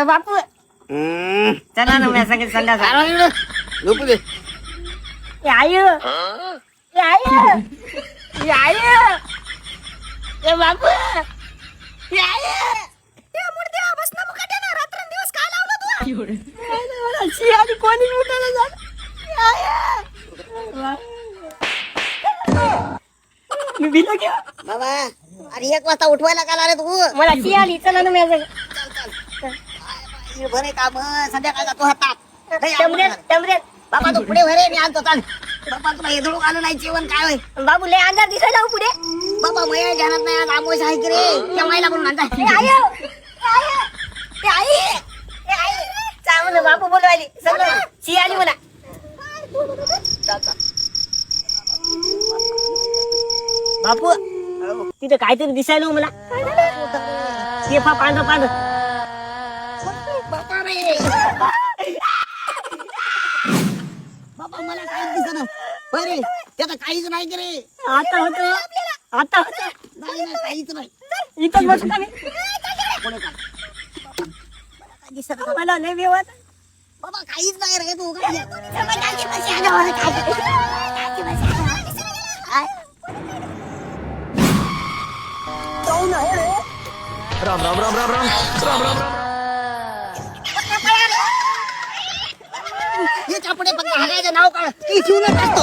बापू चला ना, मी सगळे संध्याकाळ झोपू दे. आई बापू कोणी मी भिलो क्या बाबा अरे 1 वाजता उठवायला का आला रे तू? मला शी आली. चला ना, मी भरे काम संध्याकाळ जातो हातात. टमरेत बाबा तू पुढे भरे, मी आणतो. चाल बाबा, तुला हे धुळूक आलं नाही जेवण काय होय? बाबू लय अंधार दिसायला हो पुढे. बाबा मया ध्यानात नाही, आज आमोश आहे की रे, त्या माईला म्हणून आणता. चांगलं बापू बोलवायली. सगळं शी आली मला. बापू तिथं काहीतरी दिसायला हो मला. ते पांढर बाबा रे, बाबा मला काहीच दिसत बरे, त्यात काहीच नाही की रे. आता होत नाही नाही, काहीच नाही. इथं बसू का मी? पुढे चाल. काय दिसत मला लय बेवात. बाबा काहीच नाही रे तू. काय राम राम राम राम राम राम राम राम. याच्या पुढे फक्त हागायचं नाव काढ की शिवलं असतो.